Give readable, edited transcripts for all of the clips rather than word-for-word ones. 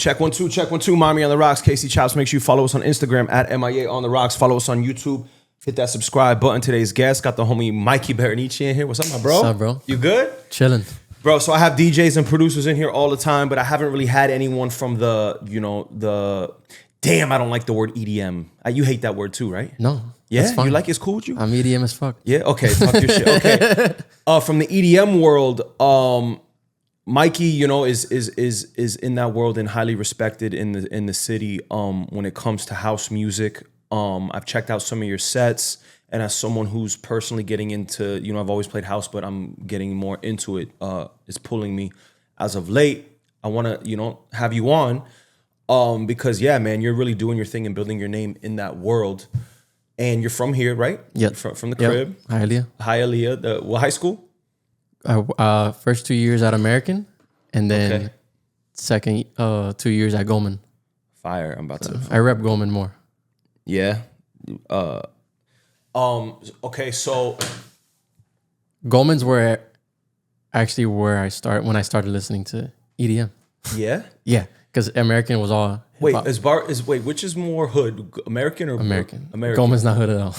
Check 1 2, check 1 2. Mommy on the Rocks, Casey Chops. Make sure you follow us on Instagram at MIA on the Rocks. Follow us on YouTube. Hit that subscribe button. Today's guest got the homie Mikey Barrenche in here. What's up, my bro? What's up, bro? You good? Chilling. Bro, so I have DJs and producers in here all the time, but I haven't really had anyone from the damn, I don't like the word EDM. You hate that word too, right? No. Yeah? That's fine. You like it's cool with you? I'm EDM as fuck. Yeah? Okay, talk your shit. Okay. From the EDM world, Mikey, is in that world and highly respected in the city when it comes to house music. I've checked out some of your sets, and as someone who's personally getting into, I've always played house, but I'm getting more into it. It's pulling me as of late. I want to, have you on because, yeah, man, you're really doing your thing and building your name in that world. And you're from here, right? Yeah. From the crib. Hialeah. Hialeah. What high school? First 2 years at American, and then second 2 years at Goldman. Fire. I'm about to. I rep Goldman more. Yeah. Okay. So Goldman's where I start when I started listening to EDM. Yeah. Yeah, because American was all hip-hop. Which is more hood, American or American? American. Goldman's not hood at all.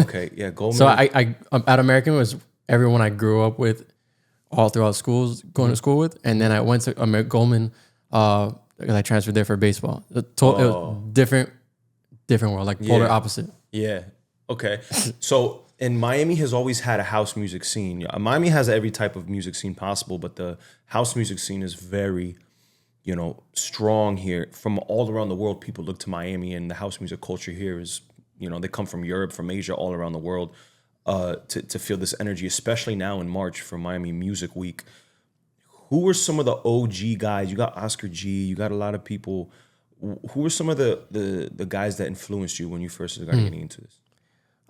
Okay. Yeah. Goldman. So I at American was everyone I grew up with, all throughout schools, going to school with, and then I went to Goldman because I transferred there for baseball. It was different world, like polar opposite. Yeah. Okay. So, and Miami has always had a house music scene. Miami has every type of music scene possible, but the house music scene is very, strong here. From all around the world, people look to Miami, and the house music culture here is, they come from Europe, from Asia, all around the world to feel this energy, especially now in March for Miami Music Week. Who were some of the OG guys? You got Oscar G, you got a lot of people. Who were some of the guys that influenced you when you first started getting into this?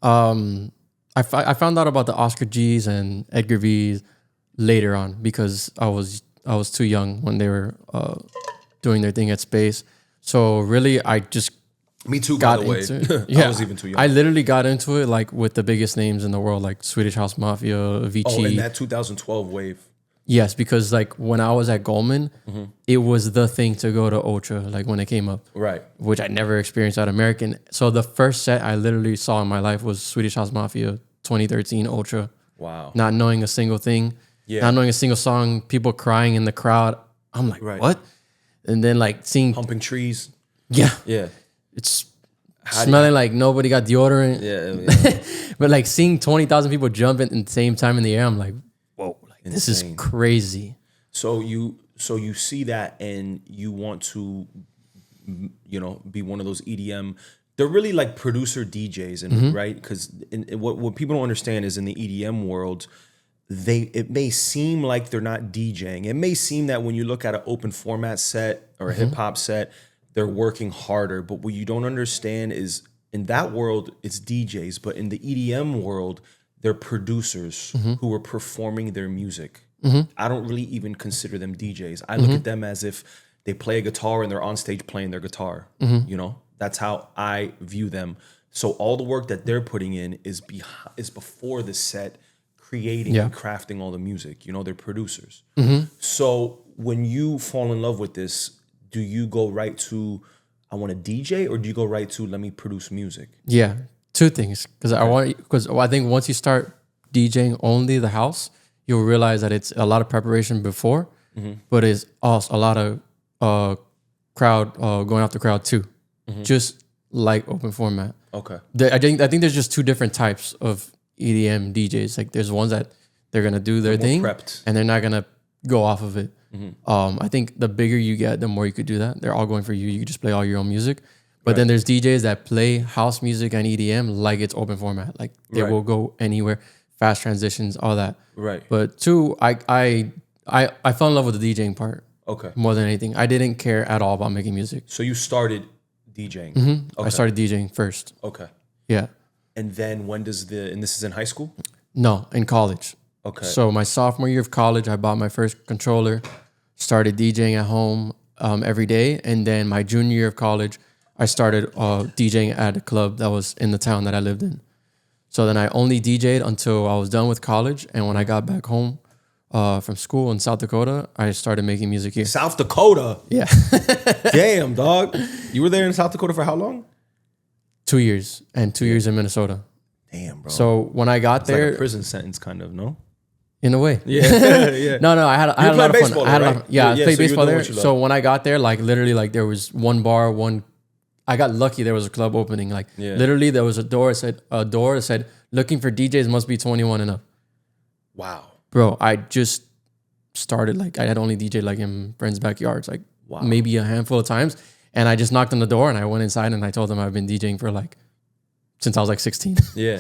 I found out about the Oscar G's and Edgar V's later on because I was too young when they were doing their thing at Space. So really, I just me too. Got by the way, into yeah, I was even too young. I literally got into it like with the biggest names in the world, like Swedish House Mafia, Avicii. Oh, in that 2012 wave. Yes, because like when I was at Goldman, it was the thing to go to Ultra, like when it came up. Right. Which I never experienced at American. So the first set I literally saw in my life was Swedish House Mafia 2013 Ultra. Wow. Not knowing a single thing. Yeah. Not knowing a single song, people crying in the crowd. I'm like, what? And then like seeing... Pumping trees. Yeah. Yeah. It's smelling like nobody got deodorant. Yeah. But like seeing 20,000 people jump at the same time in the air, I'm like, whoa. This is crazy. So you see that and you want to, be one of those EDM. They're really like producer DJs, and right? Because what people don't understand is in the EDM world, it may seem like they're not DJing. It may seem that when you look at an open format set or a hip hop set, they're working harder. But what you don't understand is in that world, it's DJs. But in the EDM world, they're producers who are performing their music. I don't really even consider them DJs. I look at them as if they play a guitar and they're on stage playing their guitar. That's how I view them. So all the work that they're putting in is before the set, creating and crafting all the music. They're producers. So when you fall in love with this, do you go right to, I want to DJ, or do you go right to, let me produce music? Yeah. Two things, because I think once you start DJing only the house, you'll realize that it's a lot of preparation before, but it's also a lot of crowd going off the crowd too, just like open format. Okay. I think there's just two different types of EDM DJs. Like there's ones that they're gonna do their thing prepped, and they're not gonna go off of it. I think the bigger you get, the more you could do that. They're all going for you. You could just play all your own music. But then there's DJs that play house music and EDM like it's open format. Like they will go anywhere, fast transitions, all that. Right. But two, I fell in love with the DJing part. Okay. More than anything. I didn't care at all about making music. So you started DJing? Okay. I started DJing first. Okay. Yeah. And then when and this is in high school? No, in college. Okay. So my sophomore year of college, I bought my first controller, started DJing at home every day. And then my junior year of college, I started DJing at a club that was in the town that I lived in. So then I only DJ'd until I was done with college. And when I got back home, from school in South Dakota, I started making music here. South Dakota? Yeah. Damn, dog. You were there in South Dakota for how long? 2 years and 2 years in Minnesota. Damn, bro. So when I got there, like a prison sentence, kind of, no? In a way. Yeah. Yeah. No, I had a lot of fun. I played baseball there. So when I got there, like literally, like there was one bar, I got lucky. There was a club opening. Like literally, there was a door that said, "Looking for DJs must be 21 and up." Wow, bro. I just started, like I had only DJed like in friends' backyards, like maybe a handful of times, and I just knocked on the door and I went inside and I told them I've been DJing for like since I was like 16. Yeah,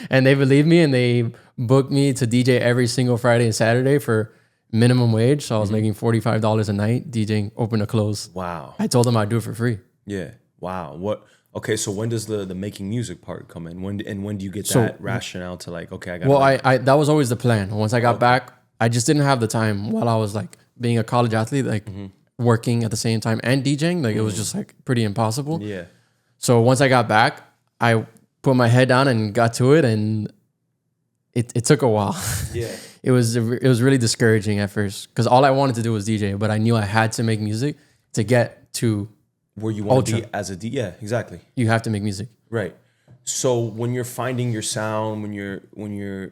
and they believed me and they booked me to DJ every single Friday and Saturday for minimum wage. So I was making $45 a night DJing open to close. Wow. I told them I'd do it for free. Yeah. Wow. What? Okay. So when does the making music part come in? When do you get that rationale to like, okay, I got. Well, I that was always the plan. Once I got back, I just didn't have the time while I was like being a college athlete, like working at the same time and DJing. Like it was just like pretty impossible. Yeah. So once I got back, I put my head down and got to it, and it took a while. Yeah. It was really discouraging at first because all I wanted to do was DJ, but I knew I had to make music to get to where you want to be as a DJ. Yeah, exactly. You have to make music. Right. So when you're finding your sound, when you're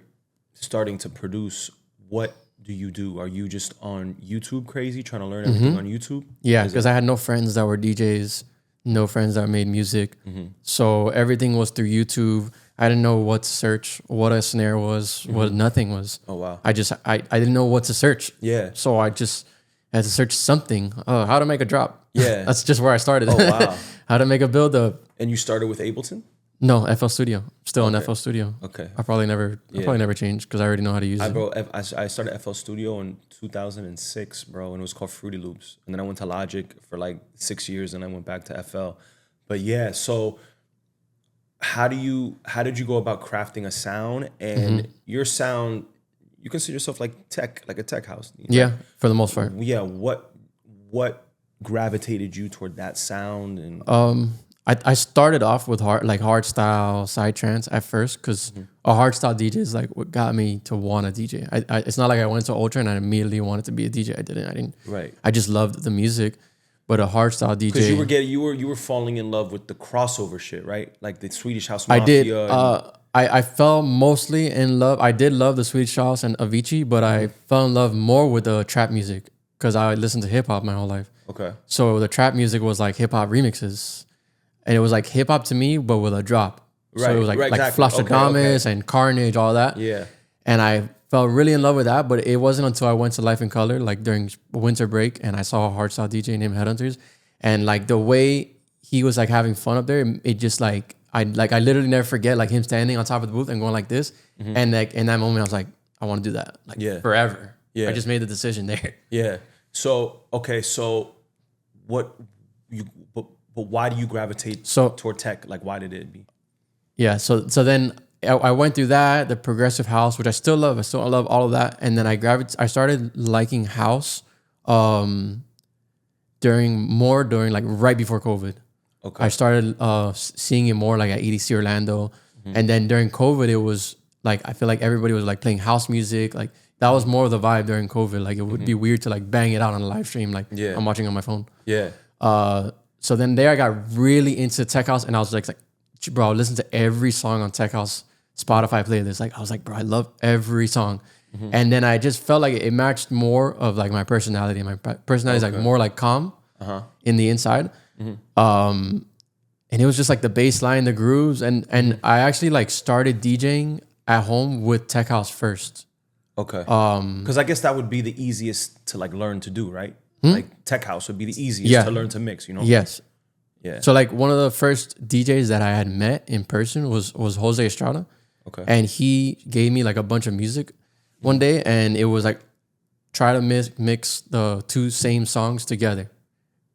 starting to produce, what do you do? Are you just on YouTube crazy, trying to learn everything on YouTube? Yeah, because I had no friends that were DJs, no friends that made music. So everything was through YouTube. I didn't know what to search, what a snare was, what nothing was. Oh, wow. I didn't know what to search. Yeah. So I just had to search something. Oh, how to make a drop. Yeah. That's just where I started. Oh, wow. How to make a build up. And you started with Ableton? No, FL Studio. Still in FL Studio. Okay. I'll probably never change because I already know how to use it. Bro, I started FL Studio in 2006, bro, and it was called Fruity Loops. And then I went to Logic for like 6 years, and I went back to FL. But yeah, so how did you go about crafting a sound? And your sound, you consider yourself like a tech house? You know? Yeah, for the most part. Yeah, what gravitated you toward that sound? And I started off with hard style side trance at first because a hard style DJ is like what got me to want to DJ. It's not like I went to Ultra and I immediately wanted to be a DJ. I didn't. Right. I just loved the music, but a hard style DJ. Because you were falling in love with the crossover shit, right? Like the Swedish House Mafia. I did. I fell mostly in love. I did love the Swedish House and Avicii, but I fell in love more with the trap music because I listened to hip hop my whole life. Okay. So the trap music was like hip hop remixes. And it was like hip hop to me, but with a drop. Right, so it was like exactly. Flashadamas and Carnage, all that. Yeah. And I fell really in love with that, but it wasn't until I went to Life in Color, like during winter break, and I saw a hardstyle DJ named Headhunters. And like the way he was like having fun up there, it just like I literally never forget like him standing on top of the booth and going like this. And like in that moment I was like, I want to do that. Like forever. Yeah. I just made the decision there. Yeah. So But why do you gravitate toward tech? Like, why did it be? Yeah, so then I went through that, the progressive house, which I still love. I still love all of that. And then I started liking house during like right before COVID. Okay. I started seeing it more like at EDC Orlando. And then during COVID, it was like, I feel like everybody was like playing house music. Like that was more of the vibe during COVID. Like it would be weird to like bang it out on a live stream. Like I'm watching on my phone. Yeah. So then there I got really into tech house and I was like, bro, I listen to every song on tech house Spotify playlist. Like I was like, bro, I love every song. And then I just felt like it matched more of like my personality. My personality is like more like calm in the inside. And it was just like the bass line, the grooves. And I actually like started DJing at home with tech house first. Okay. Because I guess that would be the easiest to like learn to do, right? Like tech house would be the easiest to learn to mix, you know? Yes. Yeah. So like one of the first DJs that I had met in person was Jose Estrada. Okay. And he gave me like a bunch of music one day and it was like try to mix the two same songs together.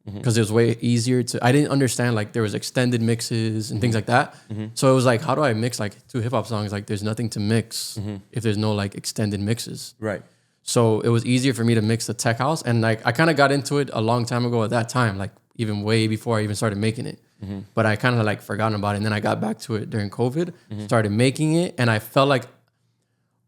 Because it was way easier I didn't understand like there was extended mixes and things like that. So it was like, how do I mix like two hip hop songs? Like there's nothing to mix if there's no like extended mixes. Right. So it was easier for me to mix the tech house. And like I kind of got into it a long time ago at that time, like even way before I even started making it. But I kind of like forgotten about it. And then I got back to it during COVID, started making it. And I felt like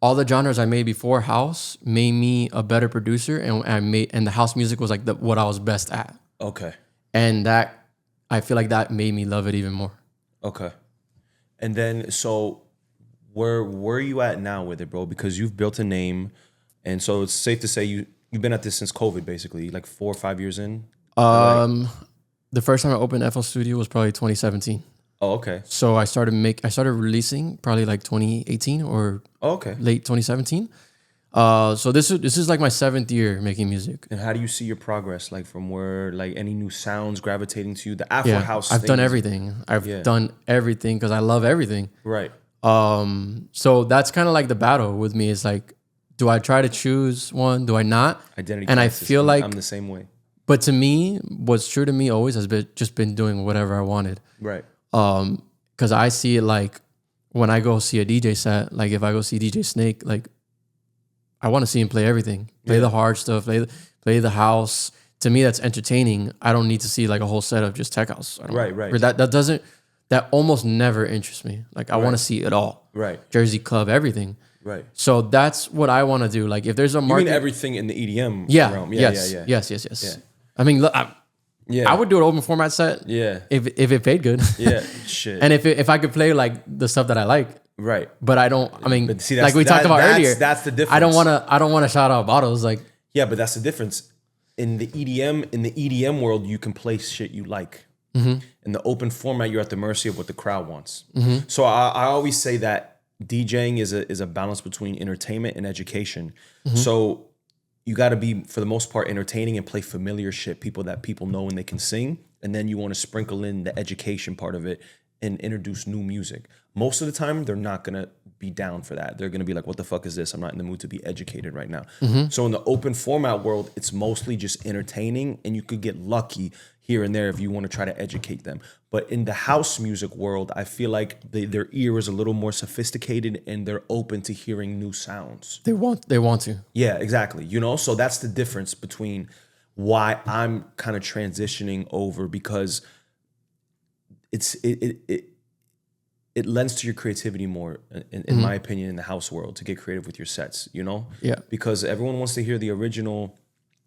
all the genres I made before house made me a better producer, and the house music was like what I was best at. Okay. And that, I feel like that made me love it even more. Okay. And then, so where are you at now with it, bro? Because you've built a name, and so it's safe to say you've been at this since COVID, basically, like 4 or 5 years in. The first time I opened FL Studio was probably 2017. Oh, okay. So I started releasing probably like 2018 or late 2017. So this is like my 7th year making music. And how do you see your progress? Like from where, like any new sounds gravitating to you? The Afro house. I've done everything. I've done everything because I love everything. Right. So that's kind of like the battle with me. Is like, do I try to choose one? Do I not? Identity. And I feel like I'm the same way. But to me, what's true to me always has been doing whatever I wanted. Right. Because I see it like when I go see a DJ set, like if I go see DJ Snake, like I want to see him play everything, play the hard stuff, play the house. To me, that's entertaining. I don't need to see like a whole set of just tech house. Right. That almost never interests me. Like I want to see it all. Right. Jersey club, everything. Right. So that's what I want to do. Like if there's a market, you mean everything in the EDM realm? Yes. Yeah. I mean, look, I would do an open format set. Yeah. If it paid good. Yeah. Shit. And if I could play like the stuff that I like. Right. But I don't. I mean, see, like we talked about earlier. That's the difference. I don't want to shout out bottles. Like. Yeah, but that's the difference. In the EDM world, you can play shit you like. Mm-hmm. In the open format, you're at the mercy of what the crowd wants. Mm-hmm. So I always say that DJing is a balance between entertainment and education. Mm-hmm. So you got to be, for the most part, entertaining and play familiar shit, people that people know and they can sing. And then you want to sprinkle in the education part of it and introduce new music. Most of the time, they're not going to be down for that. They're going to be like, what the fuck is this? I'm not in the mood to be educated right now. Mm-hmm. So in the open format world, it's mostly just entertaining, and you could get lucky here and there if you want to try to educate them. But in the house music world, I feel like their ear is a little more sophisticated and they're open to hearing new sounds. They want to. Yeah, exactly. You know, so that's the difference between why I'm kind of transitioning over, because it lends to your creativity more, in my opinion, in the house world, to get creative with your sets, you know? Yeah. Because everyone wants to hear the original,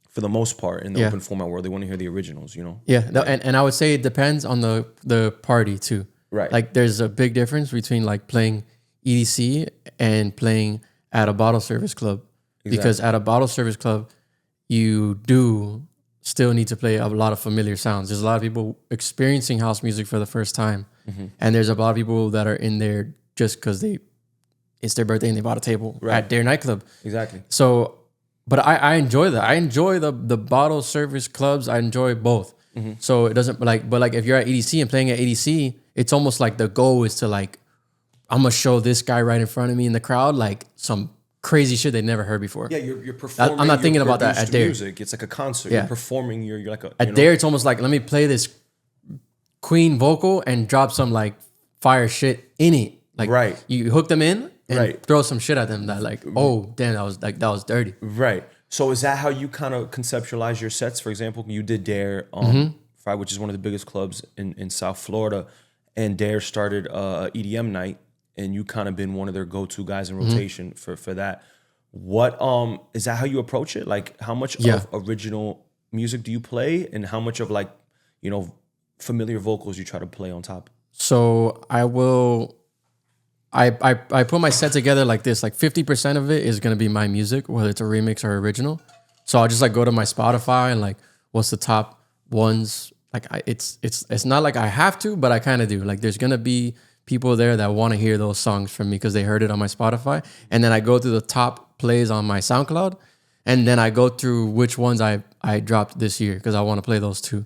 for the most part, in the open format world. They want to hear the originals, you know? Yeah, and I would say it depends on the party too. Right. Like there's a big difference between like playing EDC and playing at a bottle service club. Exactly. Because at a bottle service club, you do still need to play a lot of familiar sounds. There's a lot of people experiencing house music for the first time. Mm-hmm. And there's a lot of people that are in there just because it's their birthday and they bought a table at DAER Nightclub. Exactly. So, but I enjoy that. I enjoy the bottle service clubs. I enjoy both. Mm-hmm. So it doesn't but if you're at EDC and playing at EDC, it's almost like the goal is to like, I'm going to show this guy right in front of me in the crowd like some crazy shit they'd never heard before. Yeah, you're performing. I'm not thinking about that at DAER. Music. It's like a concert. Yeah. You're performing. You're like a... At DAER, it's almost like, let me play this Queen vocal and drop some like fire shit in it. Like you hook them in and throw some shit at them that like, oh damn, that was dirty. Right. So is that how you kind of conceptualize your sets? For example, you did DAER, which is one of the biggest clubs in South Florida, and DAER started EDM night, and you kind of been one of their go-to guys in rotation for that. What is that how you approach it? Like how much of original music do you play, and how much of like, you know, familiar vocals you try to play on top? So I put my set together like this. Like 50% of it is gonna be my music, whether it's a remix or original. So I'll just like go to my Spotify and like, what's the top ones? Like it's not like I have to, but I kind of do. Like there's gonna be people there that want to hear those songs from me because they heard it on my Spotify, and then I go through the top plays on my SoundCloud, and then I go through which ones I dropped this year because I want to play those too.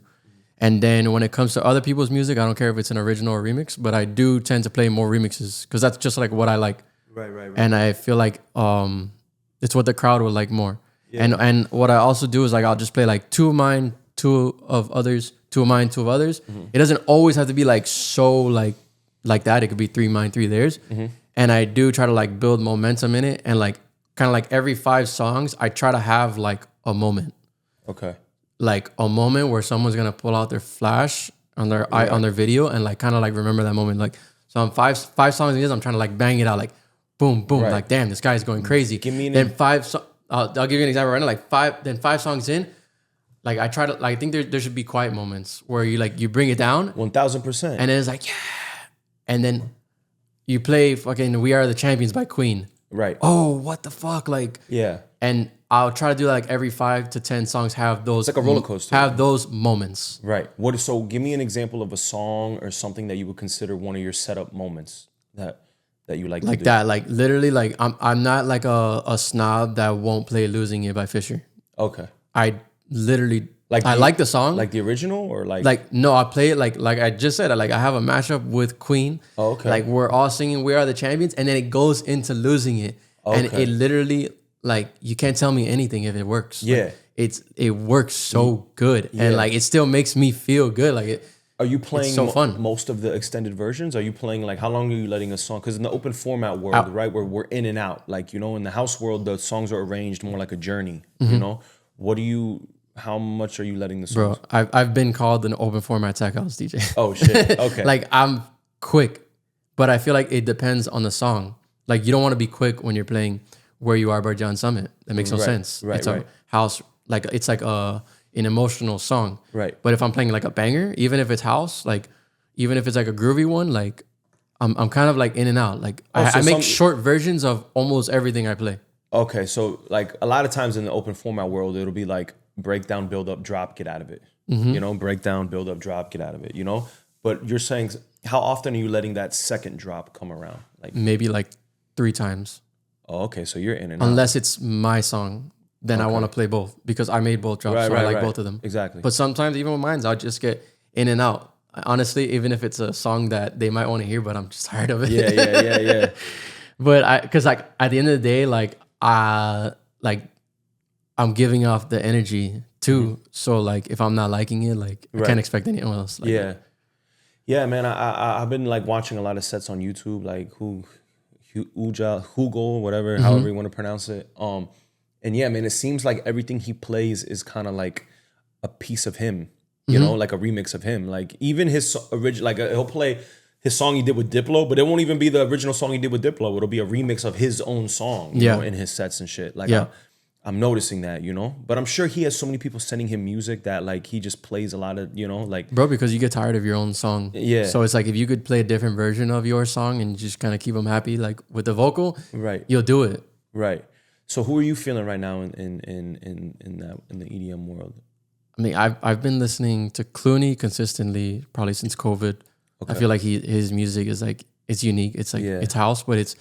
And then when it comes to other people's music, I don't care if it's an original or remix, but I do tend to play more remixes because that's just like what I like. Right. And I feel like it's what the crowd would like more. Yeah. And what I also do is like I'll just play like two of mine, two of others, two of mine, two of others. Mm-hmm. It doesn't always have to be like so like that. It could be 3 mine, 3 theirs. Mm-hmm. And I do try to like build momentum in it, and like kind of like every 5 songs, I try to have like a moment. Okay. Like a moment where someone's gonna pull out their flash on their on their video and like kind of like remember that moment. Like so, I'm five songs in this, I'm trying to like bang it out like boom, boom. Like, damn, this guy's going crazy. Give me then I'll give you an example right now. Like 5 songs in, like I try to, like, I think there should be quiet moments where you bring it down 1000%, and then it's like, yeah, and then you play fucking "We Are the Champions" by Queen. Right. Oh, what the fuck? Like, yeah. And I'll try to do like every 5 to 10 songs have those. It's like a roller coaster. Have those moments. Right. So give me an example of a song or something that you would consider one of your setup moments that you like to do. That, like literally, like I'm not like a snob that won't play "Losing It" by Fisher. Okay. I literally I like the song, like the original, or like no, I play it like I just said. Like I have a mashup with Queen. Oh, okay. Like we're all singing "We Are the Champions," and then it goes into "Losing It," and it literally, like, you can't tell me anything if it works. Yeah. Like, it works so good, and like it still makes me feel good. Like it. Are you playing so fun. Most of the extended versions? Are you playing, like, how long are you letting a song? Because in the open format world, right, where we're in and out, like, in the house world, the songs are arranged more like a journey. How much are you letting the songs? Bro, I've been called an open format tech house DJ. Oh shit. Okay. Like, I'm quick, but I feel like it depends on the song. Like, you don't want to be quick when you're playing "Where You Are" by John Summit. That makes no sense. Right. It's a house, like it's like an emotional song. Right. But if I'm playing like a banger, even if it's house, like even if it's like a groovy one, like I'm kind of like in and out. Like I make short versions of almost everything I play. Okay, so like a lot of times in the open format world, it'll be like breakdown, build up, drop, get out of it. Breakdown, build up, drop, get out of it. But you're saying, how often are you letting that second drop come around? Like maybe like 3 times. Oh, okay, so you're in and out. Unless it's my song, then I want to play both because I made both drops, so I like both of them. Exactly. But sometimes even with mine, I'll just get in and out. Honestly, even if it's a song that they might want to hear, but I'm just tired of it. Yeah. But because like at the end of the day, like I'm giving off the energy too. So like if I'm not liking it, like I can't expect anyone else. Like yeah, man. I've been like watching a lot of sets on YouTube, like Hugo, whatever, however you want to pronounce it. And yeah, man, it seems like everything he plays is kind of like a piece of him, like a remix of him. Like even his original, like he'll play his song he did with Diplo, but it won't even be the original song he did with Diplo. It'll be a remix of his own song, you know, in his sets and shit. Like I'm noticing that, but I'm sure he has so many people sending him music that like he just plays a lot of, like. Bro, because you get tired of your own song. Yeah. So it's like if you could play a different version of your song and just kind of keep them happy, like with the vocal, right, you'll do it. Right. So who are you feeling right now in the EDM world? I mean, I've been listening to Clooney consistently probably since COVID. Okay. I feel like his music is like, it's unique. It's like it's house, but it's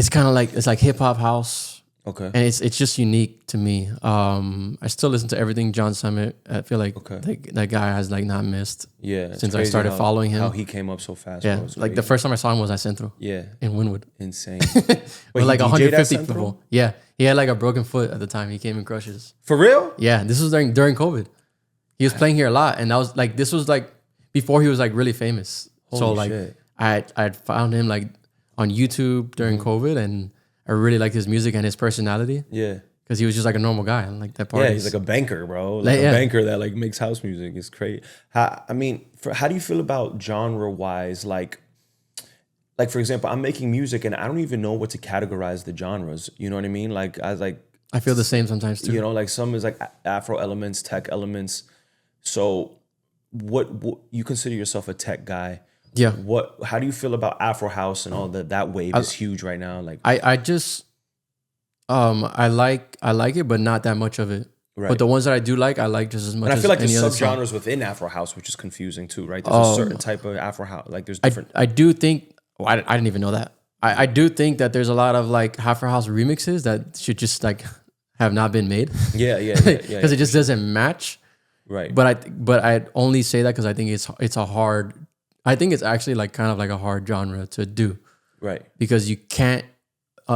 kind of like, it's like hip hop house. Okay. And it's just unique to me. I still listen to everything John Summit. I feel like that guy has like not missed. Yeah. Since I started following him. How he came up so fast. Yeah. Like the first time I saw him was at Centro. Yeah. In Wynwood. Insane. With like 150 people. Yeah. He had like a broken foot at the time. He came in crutches. For real? Yeah. This was during COVID. He was playing here a lot. And this was like before he was like really famous. Holy shit. I found him like on YouTube during COVID, and I really liked his music and his personality. Yeah. Because he was just like a normal guy. And like that part. Yeah, he's like a banker, bro. Like a banker that like makes house music. It's crazy. How do you feel about genre-wise? Like for example, I'm making music and I don't even know what to categorize the genres. You know what I mean? Like I feel the same sometimes too. Like some is like Afro elements, tech elements. So what you consider yourself a tech guy? Yeah. How do you feel about Afro house and all that wave is huge right now? Like I just I like it, but not that much of it. Right. But the ones that I do like, I like just as much. And I feel like there's subgenres within Afro house, which is confusing too, right? There's a certain type of Afro house. Like there's different. I do think. I didn't even know that. I do think that there's a lot of like Afro house remixes that should just like have not been made. Yeah. Because it just doesn't match. Right. But I only say that because I think it's a hard. I think it's actually like kind of like a hard genre to do. Right. Because you can't.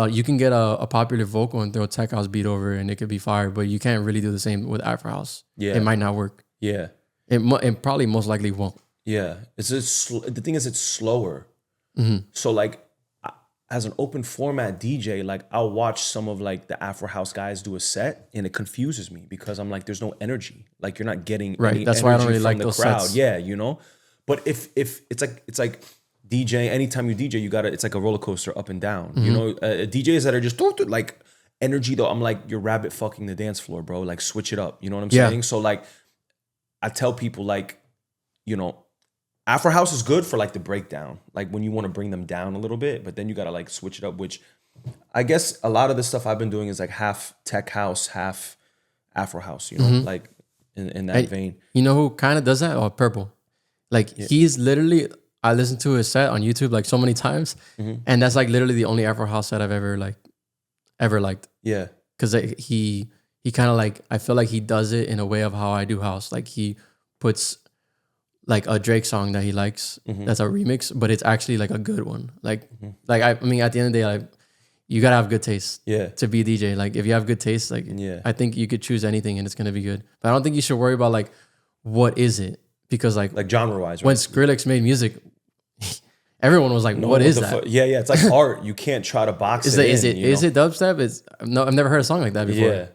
You can get a popular vocal and throw a tech house beat over it and it could be fire, but you can't really do the same with Afro house. Yeah. It might not work. Yeah. It probably most likely won't. Yeah. The thing is, it's slower. Mm-hmm. So like, as an open format DJ, like I'll watch some of like the Afro house guys do a set and it confuses me because I'm like, there's no energy. Like you're not getting right. Any That's energy why I don't really from like the those crowd. sets. Yeah, But if it's like DJ, anytime you DJ, it's like a roller coaster up and down. You know, DJs that are just like energy though, I'm like, you're rabbit fucking the dance floor, bro. Like switch it up. You know what I'm saying? So like, I tell people like, you know, Afro house is good for like the breakdown, like when you want to bring them down a little bit, but then you got to like switch it up, which I guess a lot of the stuff I've been doing is like half tech house, half Afro house, you know, like in that vein. You know who kind of does that? Or Purple. Like he's literally, I listened to his set on YouTube like so many times, and that's like literally the only Afro house set I've ever liked. Yeah, because he kind of like, I feel like he does it in a way of how I do house. Like he puts like a Drake song that he likes, that's a remix, but it's actually like a good one. Like I mean, at the end of the day, like you gotta have good taste. To be a DJ. Like if you have good taste, like I think you could choose anything and it's gonna be good. But I don't think you should worry about like what is it, because like genre wise, right? When Skrillex made music, everyone was like, "What is that?" Yeah, it's like art. You can't try to box it. Is it dubstep? I've never heard a song like that before.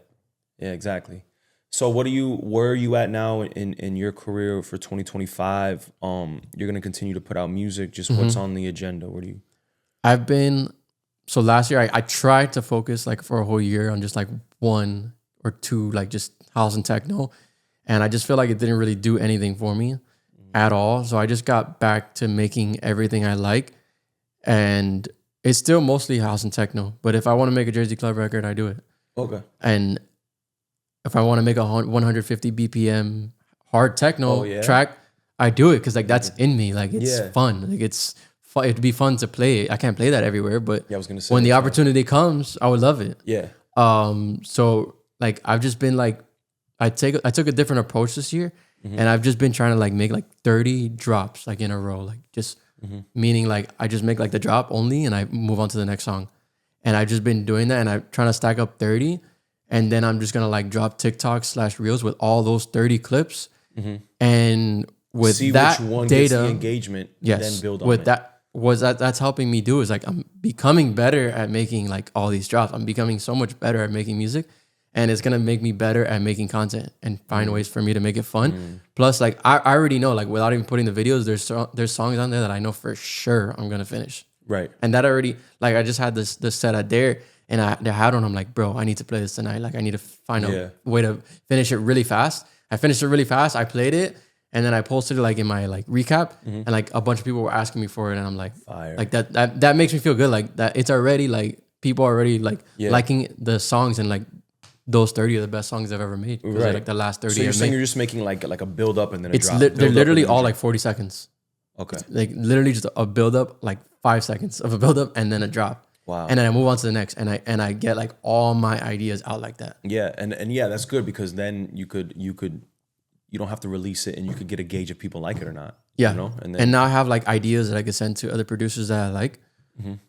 Yeah, exactly. So where are you at now in your career for 2025? You're gonna continue to put out music. Just what's on the agenda? So last year I tried to focus like for a whole year on just like one or two, like just house and techno. And I just feel like it didn't really do anything for me at all. So I just got back to making everything I like. And it's still mostly house and techno. But if I want to make a Jersey Club record, I do it. Okay. And if I want to make a 150 BPM hard techno track, I do it because like that's in me. Like it's fun. Like it'd be fun to play. I can't play that everywhere, but I was gonna say when the opportunity comes, I would love it. Yeah. So like I've just been like, I took a different approach this year, and I've just been trying to like make like 30 drops like in a row, like just meaning like I just make like the drop only and I move on to the next song. And I've just been doing that, and I'm trying to stack up 30, and then I'm just gonna like drop TikToks/reels with all those 30 clips, and with see that which one data, gets the engagement, then build on with it. That's helping me do is like I'm becoming better at making like all these drops. I'm becoming so much better at making music, and it's gonna make me better at making content and find ways for me to make it fun. Plus, like I already know, like without even putting the videos, there's songs on there that I know for sure I'm gonna finish. Right. And that already, like I just had this set at DAER, and I had on. I'm like, bro, I need to play this tonight. Like I need to find a way to finish it really fast. I finished it really fast. I played it. And then I posted it like in my like recap, and like a bunch of people were asking me for it, and I'm like, fire. Like that makes me feel good. Like that it's already like people are already like liking the songs, and like those 30 are the best songs I've ever made. Right. Like the last 30. So you're saying you're just making like a build up and then a drop. They're literally all like 40 seconds. Okay. Like literally just a build up, like 5 seconds of a build up and then a drop. Wow. And then I move on to the next, and I get like all my ideas out like that. Yeah, and yeah, that's good because then you don't have to release it, and you could get a gauge if people like it or not. Yeah. You know? And now I have like ideas that I could send to other producers that I like.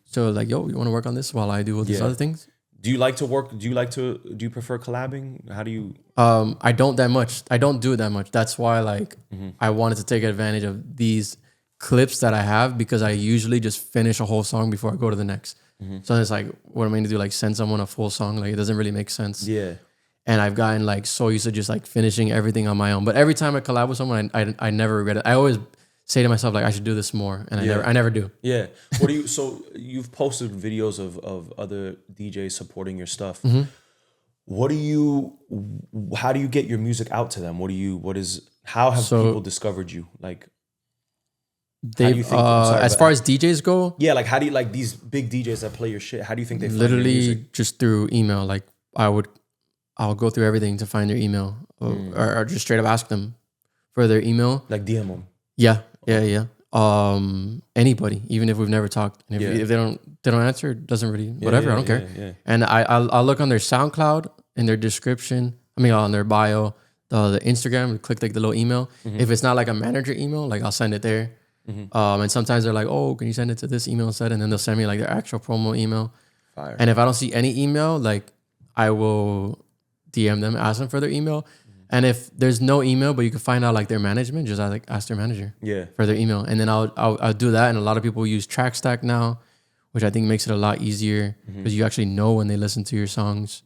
So like, yo, you want to work on this while I do all these other things? Do you like to work? Do you prefer collabing? How do you? I don't that much. I don't do it that much. That's why like I wanted to take advantage of these clips that I have, because I usually just finish a whole song before I go to the next. So it's like, what am I going to do? Like send someone a full song? Like it doesn't really make sense. Yeah. And I've gotten like so used to just like finishing everything on my own. But every time I collab with someone, I never regret it. I always say to myself like I should do this more, and I never do. Yeah. So you've posted videos of other DJs supporting your stuff. How do you get your music out to them? How have people discovered you? Like as far as DJs go, like how do you like these big DJs that play your shit? How do you think they find literally your music? Just through email? Like I'll go through everything to find their email, or just straight up ask them for their email. Like DM them. Yeah. Anybody, even if we've never talked, and if they don't answer, it doesn't really whatever. I don't care. Yeah. And I'll look on their SoundCloud in their description. I mean, on their bio, the Instagram. Click like the little email. If it's not like a manager email, like I'll send it there. And sometimes they're like, oh, can you send it to this email instead? And then they'll send me like their actual promo email. Fire. And if I don't see any email, like I will DM them, ask them for their email. And if there's no email, but you can find out like their management, just ask their manager for their email. And then I'll do that. And a lot of people use TrackStack now, which I think makes it a lot easier because you actually know when they listen to your songs.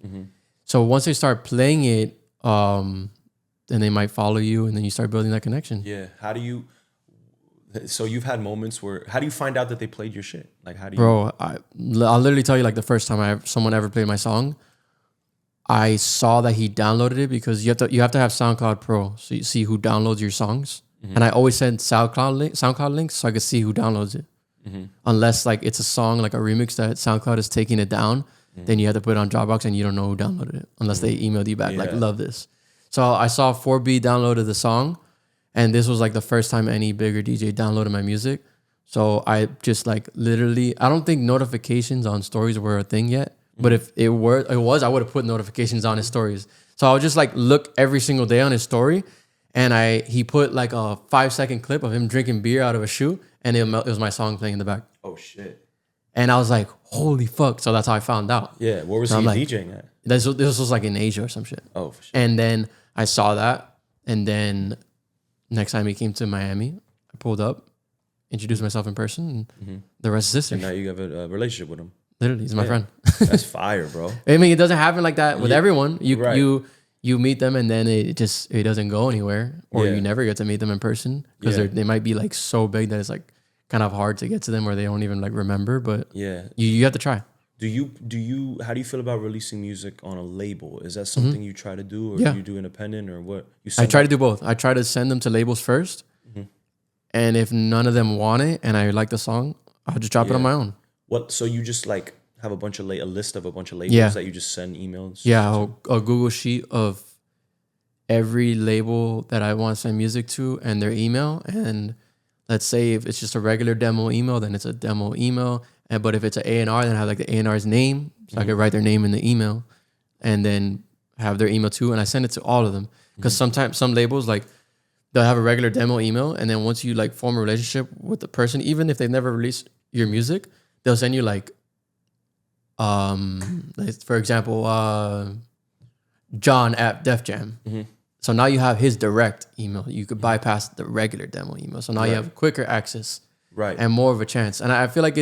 So once they start playing it, then they might follow you, and then you start building that connection. Yeah. So you've had moments where, how do you find out that they played your shit? Like, how do you? Bro, I'll literally tell you, like, the first time someone ever played my song, I saw that he downloaded it, because you have to have SoundCloud Pro, so you see who downloads your songs. Mm-hmm. And I always send SoundCloud links so I could see who downloads it. Mm-hmm. Unless like it's a song, like a remix that SoundCloud is taking it down, then you have to put it on Dropbox and you don't know who downloaded it unless they emailed you back like, love this. So I saw 4B downloaded the song, and this was like the first time any bigger DJ downloaded my music. So I just like literally, I don't think notifications on stories were a thing yet, but if it was, I would have put notifications on his stories. So I would just like look every single day on his story, and he put like a 5-second clip of him drinking beer out of a shoe, and it was my song playing in the back. Oh shit. And I was like, holy fuck. So that's how I found out. Yeah. Where was he DJing at? This was like in Asia or some shit. Oh, for sure. And then I saw that. And then next time he came to Miami, I pulled up, introduced myself in person, and the rest is history. And now you have a relationship with him. Literally, he's my friend. That's fire, bro. I mean, it doesn't happen like that with everyone. You meet them and then it doesn't go anywhere, or you never get to meet them in person, because they might be like so big that it's like kind of hard to get to them, or they don't even like remember. But you have to try. How do you feel about releasing music on a label? Is that something you try to do, or do you do independent, or what? I try to do both. I try to send them to labels first, and if none of them want it and I like the song, I'll just drop it on my own. What? So you just like have a list of a bunch of labels that you just send emails? Yeah, a Google sheet of every label that I want to send music to and their email. And let's say if it's just a regular demo email, then it's a demo email. But if it's an A&R, then I have like the A&R's name, so I could write their name in the email, and then have their email too. And I send it to all of them, because sometimes some labels like they'll have a regular demo email, and then once you like form a relationship with the person, even if they've never released your music, they'll send you like, for example, John at Def Jam. So now you have his direct email. You could bypass the regular demo email. So now you have quicker access, and more of a chance. And I feel like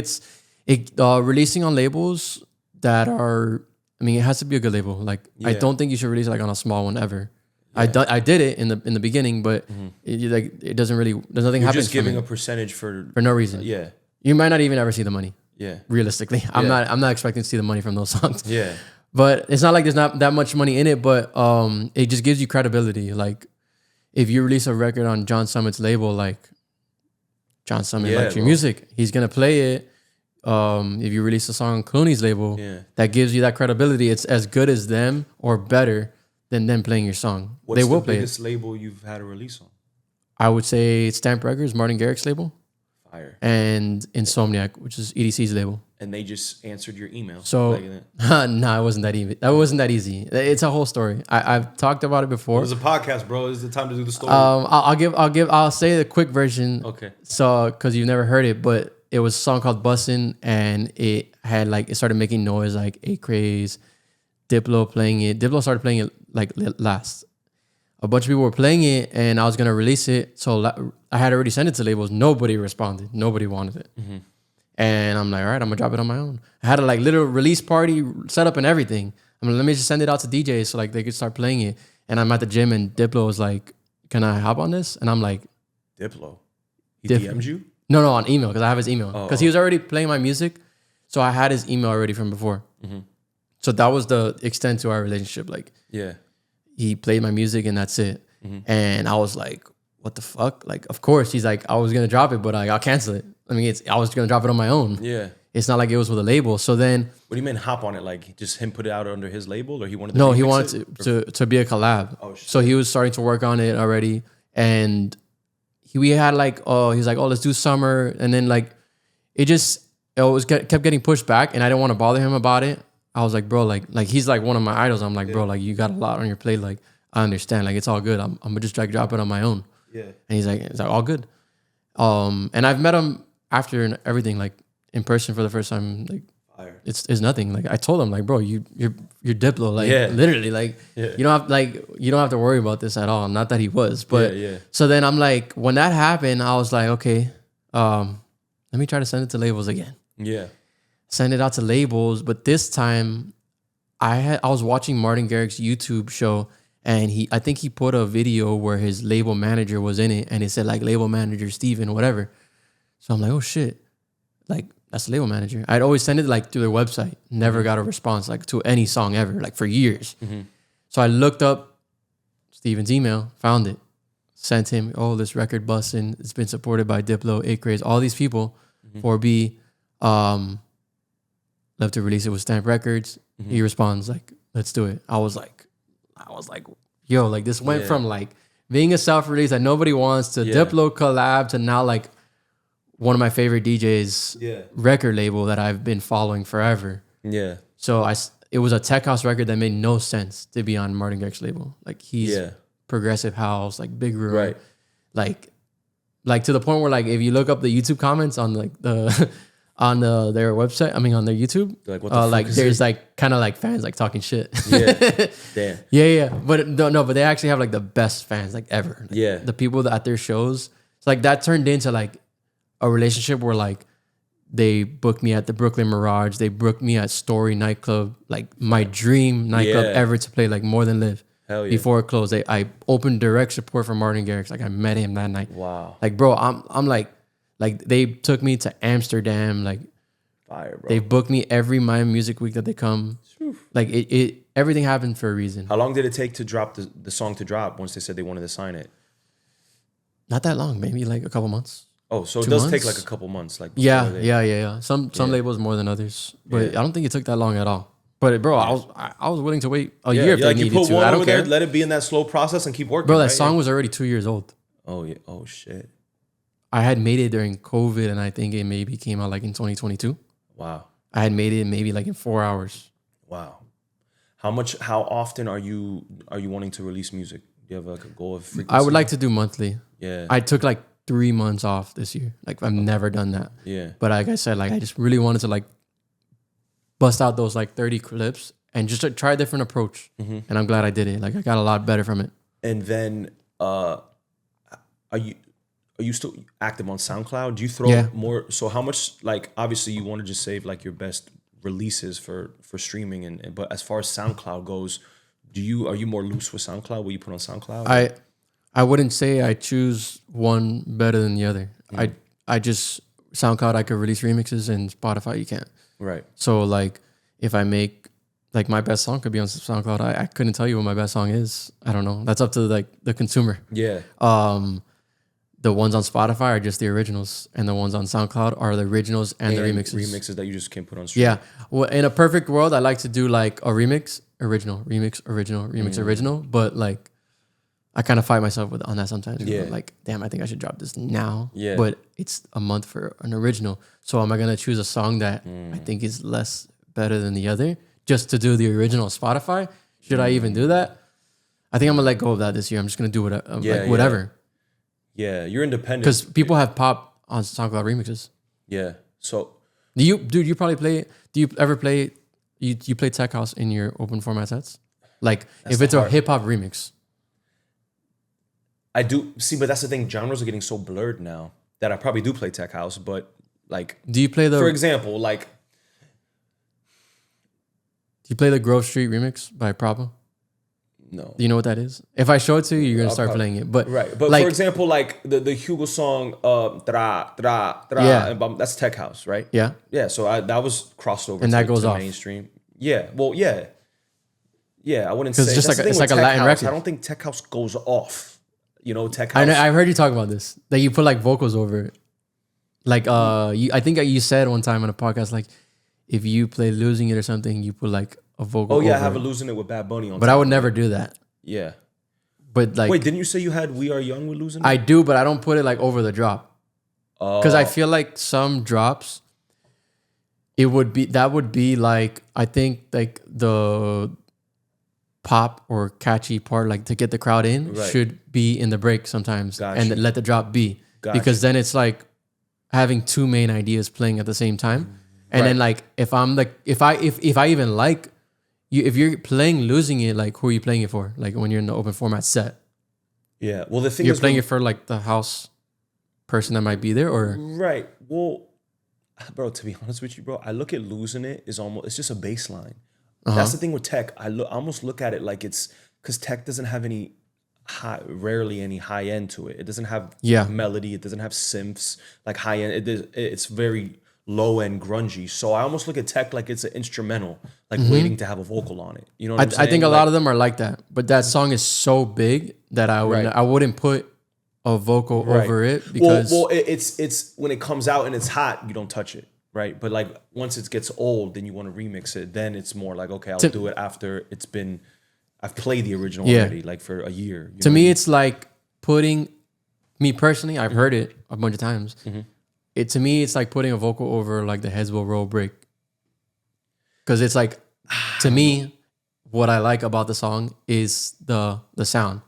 releasing on labels that are, I mean, it has to be a good label. Like I don't think you should release like on a small one ever. Yeah. I did it in the beginning, but it doesn't really, there's nothing happening. You're just giving a percentage for no reason. Yeah. You might not even ever see the money. Yeah. Realistically. I'm not expecting to see the money from those songs. Yeah. But it's not like there's not that much money in it, but it just gives you credibility. Like if you release a record on John Summit's label, like John Summit likes your music, he's gonna play it. If you release a song on Clooney's label, that gives you that credibility. It's as good as them or better than them playing your song. What's the biggest label you've had a release on? I would say STMPD Records, Martin Garrix label. Fire. And Insomniac, which is EDC's label. And they just answered your email. So, no, it wasn't that easy. That wasn't that easy. It's a whole story. I've talked about it before. It was a podcast, bro. It's the time to do the story. I'll say the quick version. Okay. So, because you've never heard it, but it was a song called Bussin', and it had like, it started making noise like A-Craze, Diplo playing it. Diplo started playing it like last. A bunch of people were playing it, and I was gonna release it. So I had already sent it to labels. Nobody responded. Nobody wanted it. And I'm like, all right, I'm gonna drop it on my own. I had a like little release party set up and everything. I'm like, let me just send it out to DJs so like they could start playing it. And I'm at the gym, and Diplo was like, can I hop on this? And I'm like, Diplo? He DM'd you? No, on email, because I have his email. Because he was already playing my music. So I had his email already from before. So that was the extent to our relationship. Like, he played my music and that's it. And I was like, what the fuck? Like, of course, he's like, I was going to drop it, but I'll cancel it. I mean, I was going to drop it on my own. Yeah. It's not like it was with a label. So then... What do you mean hop on it? Like, just him put it out under his label? Or he wanted to... No, he wanted to be a collab. Oh, shit. So he was starting to work on it already. And we had like, he's like, let's do summer. And then like, kept getting pushed back, and I didn't want to bother him about it. I was like, bro, like he's like one of my idols. I'm like, bro, like you got a lot on your plate. Like, I understand. Like, it's all good. I'm gonna just like drop it on my own. Yeah. And he's like, it's like all good. And I've met him after and everything, like in person for the first time. Like, fire. It's nothing. Like I told him, like, bro, you're Diplo. Like, literally, like you don't have to worry about this at all. Not that he was, but so then I'm like, when that happened, I was like, okay, let me try to send it to labels again. Yeah. Send it out to labels, but this time I was watching Martin Garrix's YouTube show, and I think he put a video where his label manager was in it, and it said like label manager Steven, whatever. So I'm like, oh shit, like that's the label manager. I'd always send it like through their website. Never got a response like to any song ever, like for years. So I looked up Steven's email, found it, sent him, oh, this record bussin'. It's been supported by Diplo, 8 Craze, all these people. 4B, love to release it with Stamp Records. He responds like, let's do it. I was like, yo, like this went from like being a self-release that nobody wants to Diplo collab to now like one of my favorite DJs record label that I've been following forever. Yeah. So it was a tech house record that made no sense to be on Martin Garrix label. Like he's progressive house, like big room. Right. Like to the point where like if you look up the YouTube comments on like the on their website, I mean on their YouTube, like, what the fuck is there's it? Like kind of like fans like talking shit. Yeah. Damn. Yeah. But no, but they actually have like the best fans like ever. Like, the people that at their shows. It's like that turned into like a relationship where like they booked me at the Brooklyn Mirage. They booked me at Story Nightclub, like my dream nightclub ever to play, like More Than Live. Hell yeah. Before it closed, I opened direct support for Martin Garrix. Like I met him that night. Wow. Like bro, I'm like they took me to Amsterdam. Like fire, bro. They booked me every Miami Music Week that they come. Like it everything happened for a reason. How long did it take to drop the song to drop once they said they wanted to sign it? Not that long, maybe like a couple months. Oh, so it does take like a couple months. Like yeah. Some labels more than others, but I don't think it took that long at all. But bro, I was willing to wait a year if they needed to. I don't care. There, let it be in that slow process and keep working. Bro, that song was already 2 years old. Oh yeah. Oh shit. I had made it during COVID, and I think it maybe came out like in 2022. Wow. I had made it maybe like in 4 hours. Wow. How often are you wanting to release music? Do you have like a goal of frequency? I would like to do monthly. Yeah. I took like 3 months off this year. Like I've never done that. Yeah. But like I said, like I just really wanted to like bust out those like 30 clips and just like, try a different approach. And I'm glad I did it. Like I got a lot better from it. And then are you still active on SoundCloud? Do you throw more? So how much, like, obviously you want to just save like your best releases for streaming, but as far as SoundCloud goes, are you more loose with SoundCloud? What you put on SoundCloud? I wouldn't say I choose one better than the other. I just SoundCloud I could release remixes, and Spotify you can't. Right. So like if I make like my best song could be on SoundCloud, I couldn't tell you what my best song is. I don't know. That's up to like the consumer. Yeah. The ones on Spotify are just the originals, and the ones on SoundCloud are the originals and the remixes. Remixes that you just can't put on stream. Yeah. Well, in a perfect world, I like to do like a remix, original, original. But like, I kind of fight myself on that sometimes. Yeah. Like, damn, I think I should drop this now. Yeah. But it's a month for an original. So am I gonna choose a song that I think is less better than the other just to do the original Spotify? Should I even do that? I think I'm gonna let go of that this year. I'm just gonna do whatever. Yeah, you're independent. Because people have pop on SoundCloud remixes. Yeah. So you probably play? Do you ever play? You play tech house in your open format sets? Like if it's a hip hop remix. I do see, but that's the thing. Genres are getting so blurred now that I probably do play tech house. But like, do you play for example, like, do you play the Grove Street remix by Proba? No. Do you know what that is? If I show it to you, you're gonna start playing it. But right. But like, for example, like the Hugo song, that's tech house, right? Yeah. Yeah. So that was crossed over, and that goes off mainstream. Yeah. Well, yeah. Yeah, I wouldn't say it's just like it's like a Latin record. I don't think tech house goes off. You know, tech house. I've heard you talk about this. That you put like vocals over it. Like I think you said one time on a podcast, like if you play Losing It or something, you put like a vocal. Oh yeah, I have a Losing It with Bad Bunny on. But I would never do that. Yeah. But like, wait, didn't you say you had We Are Young with Losing It? I do, but I don't put it like over the drop. Because I feel like some drops, that would be like, I think like the pop or catchy part, like to get the crowd in, should be in the break sometimes, and let the drop be. Because then it's like having two main ideas playing at the same time. And then like if I'm like if I even like you, if you're playing Losing It, like who are you playing it for? Like when you're in the open format set. Yeah. Well, the thing you're playing it for like the house person that might be there, or right. Well, bro, to be honest with you, bro, I look at Losing It is it's just a bass line. That's the thing with tech. I almost look at it like it's because tech doesn't have any. rarely any high end to it. It doesn't have melody. It doesn't have synths like high end. It's very low end grungy. So I almost look at tech like it's an instrumental, like waiting to have a vocal on it. You know what I'm saying? I think a lot of them are like that. But that song is so big that I wouldn't put a vocal over it because it's when it comes out and it's hot, you don't touch it. Right. But like once it gets old, then you want to remix it. Then it's more like, okay, I'll do it after I've played the original already, like for a year. To me, it's like putting, me personally, I've heard it a bunch of times. To me, it's like putting a vocal over like the Heads Will Roll break. Because it's like, to me, what I like about the song is the sound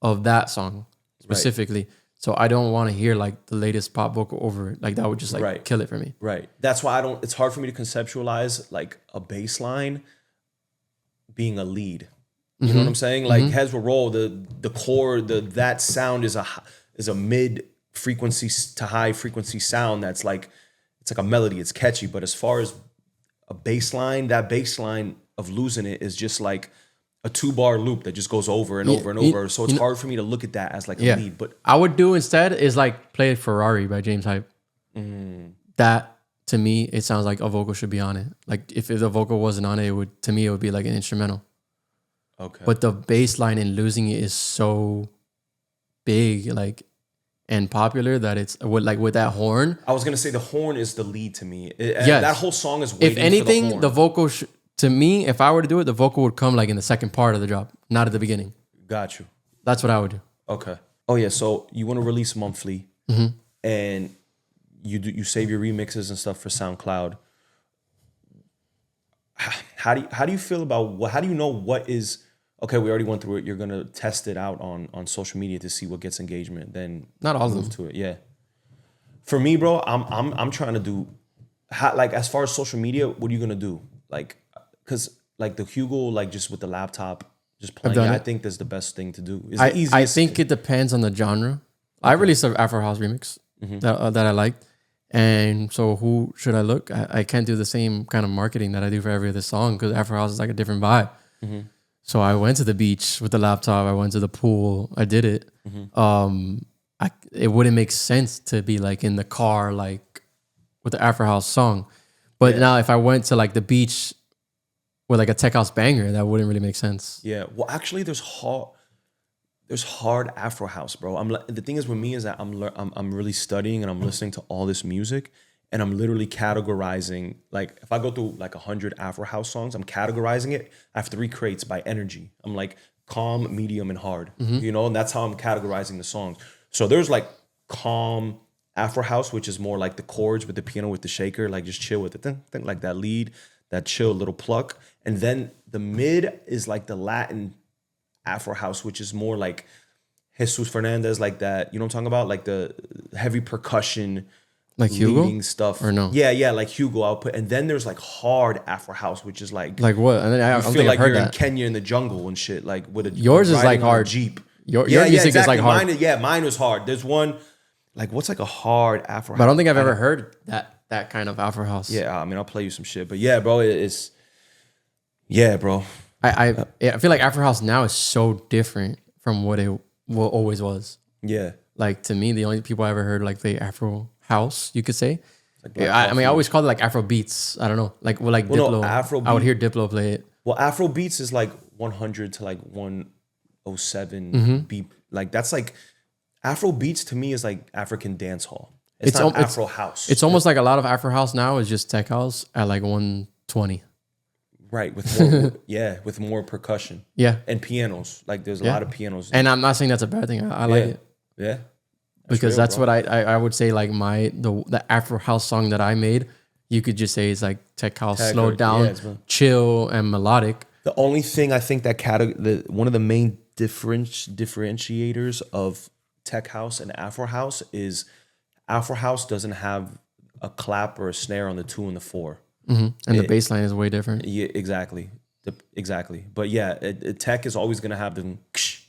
of that song specifically. Right. So I don't want to hear like the latest pop vocal over it. Like that would just like kill it for me. Right. That's why it's hard for me to conceptualize like a bass being a lead. You know what I'm saying? Like Heads Will Roll, the core, that sound is a mid frequency to high frequency sound that's like, it's like a melody, it's catchy. But as far as a bass line, that bass line of Losing It is just like a 2-bar loop that just goes over and over and over. So it's hard for me to look at that as like a lead. But I would do instead is like play Ferrari by James Hype. That to me, it sounds like a vocal should be on it. Like if the vocal wasn't on it, it would be like an instrumental. Okay. But the bass line in Losing It is so big, like, and popular that it's with that horn. I was gonna say the horn is the lead to me. That whole song is waiting. If anything, for the vocal to me, if I were to do it, the vocal would come like in the second part of the drop, not at the beginning. Got you. That's what I would do. Okay. Oh yeah. So you want to release monthly, and you save your remixes and stuff for SoundCloud. How do you feel about how do you know what is okay? We already went through it. You're gonna test it out on social media to see what gets engagement. Then not all move to it. Yeah. For me, bro, I'm trying to do like as far as social media. What are you gonna do? Like, cause like the Hugo, like just with the laptop, just playing. I think that's the best thing to do. It's the easiest. I think it depends on the genre. Okay. I released an Afro House remix that I liked. And so who should I look? I can't do the same kind of marketing that I do for every other song because Afro House is like a different vibe. So I went to the beach with the laptop. I went to the pool. I did it. It wouldn't make sense to be like in the car like with the Afro House song. But now if I went to like the beach with like a tech house banger, that wouldn't really make sense. Yeah. Well, actually, there's hard Afro house, bro. The thing is with me is that I'm really studying and I'm listening to all this music and I'm literally categorizing. Like if I go through like 100 Afro house songs, I'm categorizing it. I have 3 crates by energy. I'm like calm, medium, and hard. You know, and that's how I'm categorizing the songs. So there's like calm Afro house, which is more like the chords with the piano with the shaker, like just chill with it, like that lead, that chill little pluck, and then the mid is like the Latin Afro house, which is more like Jesus Fernandez, like that. You know what I'm talking about? Like the heavy percussion, like Hugo stuff, or no? Yeah, like Hugo. I'll put, and then there's like hard Afro house, which is like what? And then I feel like you're in Kenya in the jungle and shit. Like with yours is like hard Jeep. Your music is like hard. Mine was hard. There's one like what's like a hard Afro house. But I don't think I've ever heard that kind of Afro house. Yeah, I mean I'll play you some shit, but yeah, bro, it's bro. I feel like Afro House now is so different from what it always was. Yeah. Like to me, the only people I ever heard like play Afro House, you could say. Like I mean, I always called it like Afro Beats. I don't know. Diplo. No, Afro I would hear Diplo play it. Well, Afro Beats is like 100 to like 107 beat. Like that's like Afro Beats to me is like African dance hall. It's not Afro House. It's almost like a lot of Afro House now is just tech house at like 120. Right, with more, with more percussion. Yeah. And pianos. Like there's a lot of pianos. And I'm not saying that's a bad thing. I like it. Yeah. Because that's what I would say like the Afro House song that I made, you could just say it's like tech house, slowed down, chill and melodic. The only thing I think that one of the main differentiators of tech house and Afro House is Afro House doesn't have a clap or a snare on the 2 and the 4. And the bass line is way different. Yeah, exactly. Exactly. But yeah, tech is always going to have the ksh,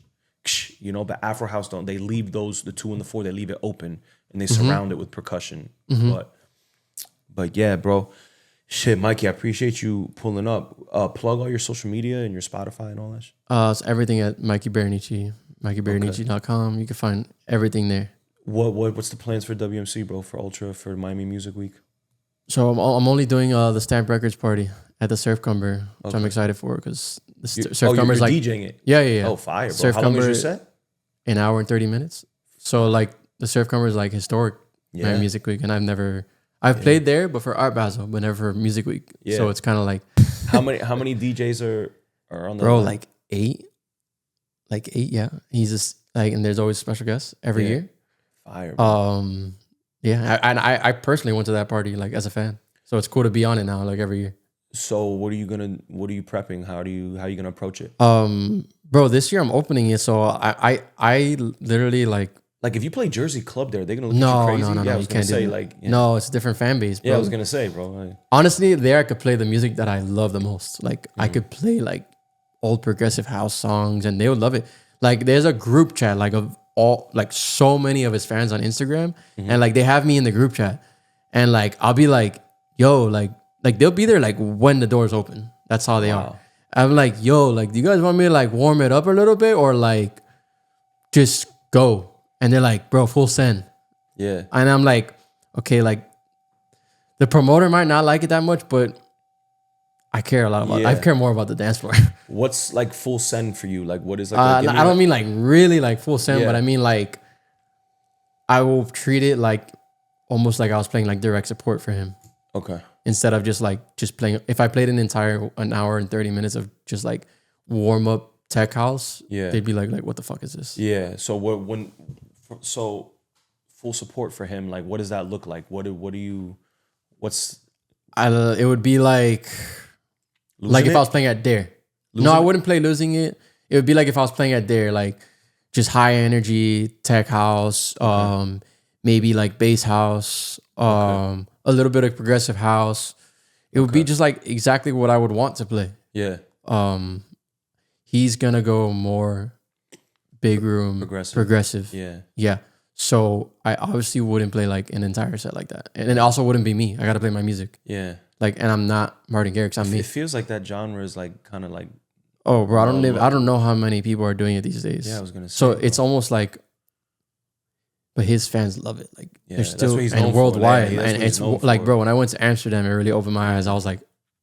ksh, you know, but Afro House don't. They leave the 2 and the 4, they leave it open and they surround it with percussion. But yeah, bro. Shit, Mikey, I appreciate you pulling up. Plug all your social media and your Spotify and all that shit. It's everything at Mikey Barrenche. MikeyBarrenche.com. You can find everything there. What's the plans for WMC, bro? For Ultra, for Miami Music Week? So I'm only doing the Stamp Records party at the Surf Cumber, which I'm excited for because the Surf Cumber is like DJing it. Yeah. Oh, fire, bro! Surf How long is Cumber, your set? An hour and 30 minutes. So like the Surf Cumber is like historic Miami Music Week, and I've played there, but for Art Basel, but never for Music Week. Yeah. So it's kind of like how many DJs are on the bro line? Like eight, yeah. He's just like, and there's always special guests every year. Fire. Bro. Yeah, and I personally went to that party like as a fan, so it's cool to be on it now like every year. So what are you prepping? How are you gonna approach it? Bro, this year I'm opening it, so I literally like if you play Jersey Club there, they're gonna look at you crazy. No, I was you can't say do no, it's a different fan base, bro. Yeah, I was gonna say, bro. Like, honestly, there I could play the music that I love the most. Like I could play like old progressive house songs, and they would love it. Like there's a group chat like of all like so many of his fans on Instagram, and like they have me in the group chat, and like I'll be like, yo, like they'll be there like when the doors open. That's how they are. I'm like, yo, like do you guys want me to like warm it up a little bit or like just go? And they're like, bro, full send. Yeah. And I'm like, okay, like the promoter might not like it that much, but I care a lot about it. I care more about the dance floor. What's like full send for you? Like what is like? I don't mean like really like full send, but I mean like I will treat it like almost like I was playing like direct support for him. Okay. Instead of just playing. If I played an hour and 30 minutes of just like warm up tech house, they'd be like what the fuck is this? Yeah. So so full support for him. Like what does that look like? It would be like if I was playing at DAER. No, I wouldn't play losing it. It would be like if I was playing at DAER, like just high energy tech house, maybe like bass house, a little bit of progressive house. It would be just like exactly what I would want to play. Yeah. He's gonna go more big room, progressive. Yeah. Yeah. So I obviously wouldn't play like an entire set like that, and it also wouldn't be me. I gotta play my music. Yeah. Like, and I'm not Martin Garrix. I'm me. It feels like that genre is like kind of like. Oh, bro! I don't know how many people are doing it these days. Yeah, I was gonna say. So it's almost like, but his fans love it. Like they're still and worldwide, and it's like, bro. When I went to Amsterdam, it really opened my eyes. I was like,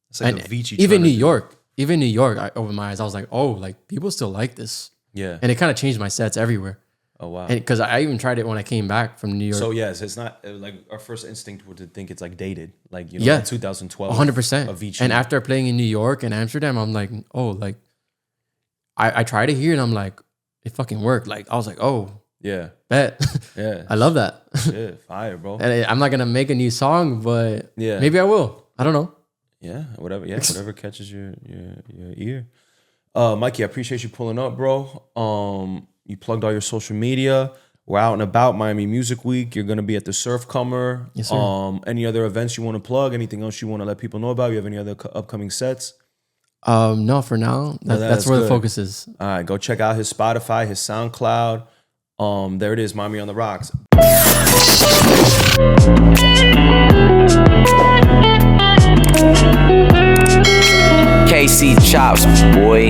it's like Avicii. Even New York, I opened my eyes. I was like, oh, like people still like this. Yeah, and it kind of changed my sets everywhere. Oh wow! And because I even tried it when I came back from New York. So yes, it's not like our first instinct would to think it's like dated, like like 2012. 100%. Avicii. And after playing in New York and Amsterdam, I'm like, oh, like I tried it here and I'm like, it fucking worked. Like I was like, oh yeah, bet. Yeah, I love that. Yeah, fire, bro. And I'm not gonna make a new song, but maybe I will. I don't know. Yeah, whatever. Yeah, whatever catches your ear. Mikey, I appreciate you pulling up, bro. You plugged all your social media. We're out and about Miami Music Week. You're gonna be at the Surf Cumber. Yes, sir. Any other events you want to plug? Anything else you want to let people know about? You have any other upcoming sets? No, for now. That's where the focus is. All right, go check out his Spotify, his SoundCloud. There it is, Miami on the Rocks. KC Chops, boy.